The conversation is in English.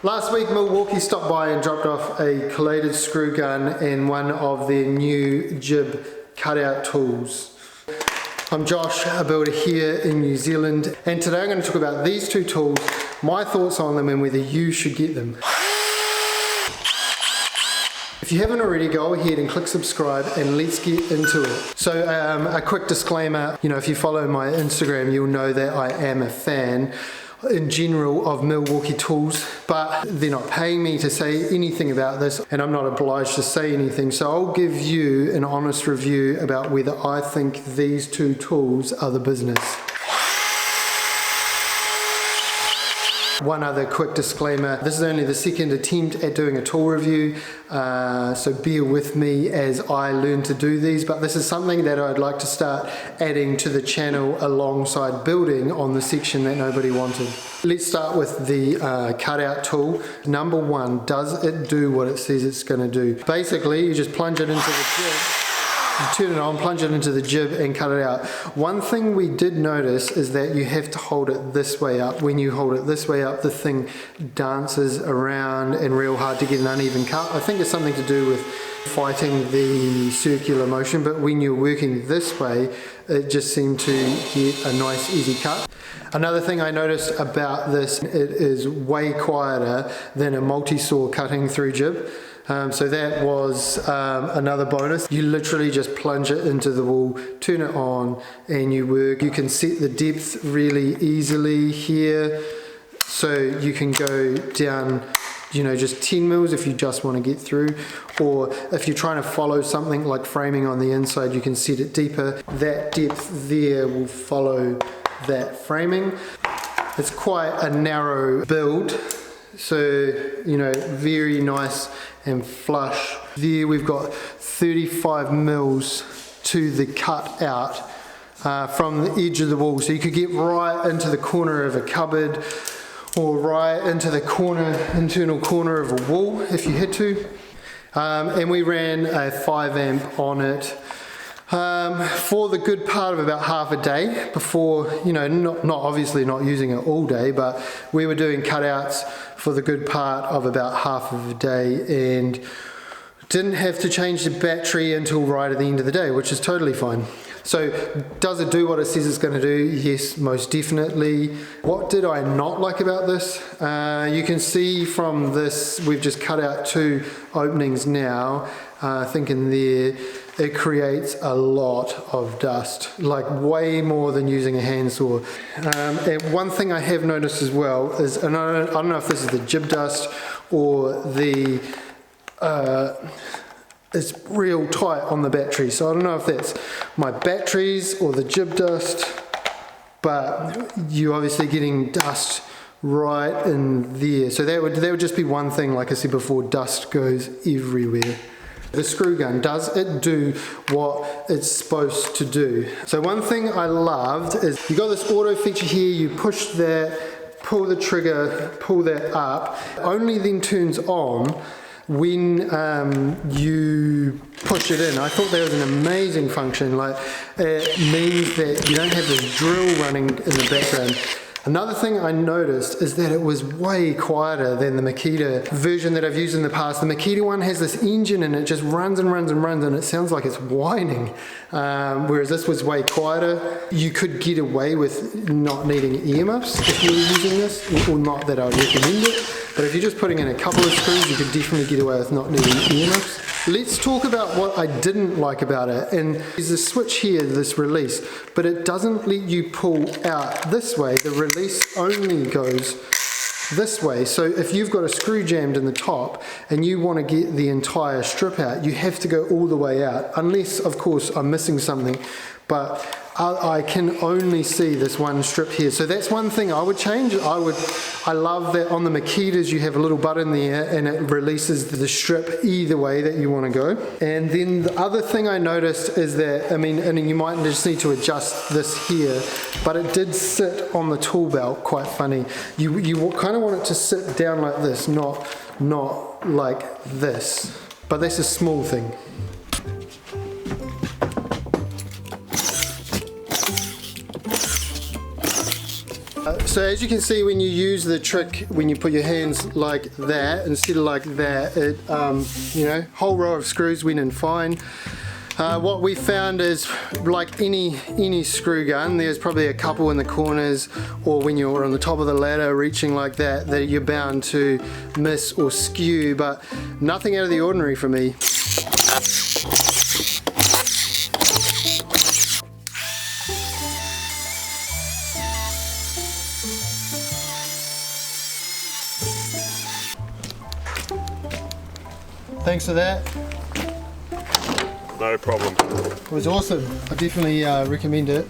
Last week Milwaukee stopped by and dropped off a collated screw gun and one of their new jib cutout tools. I'm Josh, a builder here in New Zealand, and today I'm going to talk about these two tools, my thoughts on them and whether you should get them. If you haven't already, go ahead and click subscribe and let's get into it. So a quick disclaimer, if you follow my Instagram you'll know that I am a fan in general of Milwaukee tools, but they're not paying me to say anything about this and I'm not obliged to say anything, so I'll give you an honest review about whether I think these two tools are the business. One other quick disclaimer, this is only the second attempt at doing a tool review, so bear with me as I learn to do these, but this is something that I'd like to start adding to the channel alongside building on the section that nobody wanted. Let's start with the cutout tool. Number one, does it do what it says it's going to do? Basically, you just plunge it into the jib. You turn it on, plunge it into the jib and cut it out. One thing we did notice is that you have to hold it this way up. When you hold it this way up, the thing dances around and real hard to get an uneven cut. I think it's something to do with fighting the circular motion, but when you're working this way, it just seemed to get a nice easy cut. Another thing I noticed about this, it is way quieter than a multi-saw cutting through jib. So that was another bonus. You literally just plunge it into the wall, turn it on, and you work. You can set the depth really easily here, so you can go down just 10 mils if you just want to get through, or if you're trying to follow something like framing on the inside, you can set it deeper. That depth there will follow that framing. It's quite a narrow build, so very nice and flush. There we've got 35 mils to the cut out from the edge of the wall, so you could get right into the corner of a cupboard or right into the internal corner of a wall if you had to. And we ran a 5 amp on it for the good part of about half a day before, not obviously not using it all day, but we were doing cutouts for the good part of about half of a day and didn't have to change the battery until right at the end of the day, which is totally fine. So does it do what it says it's going to do? Yes, most definitely. What did I not like about this? You can see from this, we've just cut out 2 openings now. I think in there, it creates a lot of dust, like way more than using a handsaw. And one thing I have noticed as well is, and I don't know if this is the jib dust or the, it's real tight on the battery. So I don't know if that's my batteries or the jib dust, but you're obviously getting dust right in there. So that would just be one thing, like I said before, dust goes everywhere. The screw gun, does it do what it's supposed to do? So one thing I loved is you got this auto feature here, you push that, pull the trigger, pull that up, only then turns on when you push it in. I thought that was an amazing function. Like, it means that you don't have this drill running in the background. Another thing I noticed is that it was way quieter than the Makita version that I've used in the past. The Makita one has this engine and it just runs and runs and runs and it sounds like it's whining. Whereas this was way quieter. You could get away with not needing earmuffs if you were using this, or not that I would recommend it. But if you're just putting in a couple of screws, you could definitely get away with not needing earmuffs. Let's talk about what I didn't like about it. And there's a switch here, this release, but it doesn't let you pull out this way. The release only goes this way. So if you've got a screw jammed in the top and you want to get the entire strip out, you have to go all the way out, unless of course I'm missing something, but I can only see this one strip here. So that's one thing I would change. I love that on the Makitas you have a little button there and it releases the strip either way that you want to go. And then the other thing I noticed is that, and you might just need to adjust this here, but it did sit on the tool belt quite funny. You kind of want it to sit down like this, not like this. But that's a small thing. So as you can see, when you use the trick, when you put your hands like that instead of like that, it, you know, whole row of screws went in fine. What we found is, like any screw gun, there's probably a couple in the corners, or when you're on the top of the ladder reaching like that, that you're bound to miss or skew, but nothing out of the ordinary for me. Thanks for that. No problem. It was awesome. I definitely recommend it.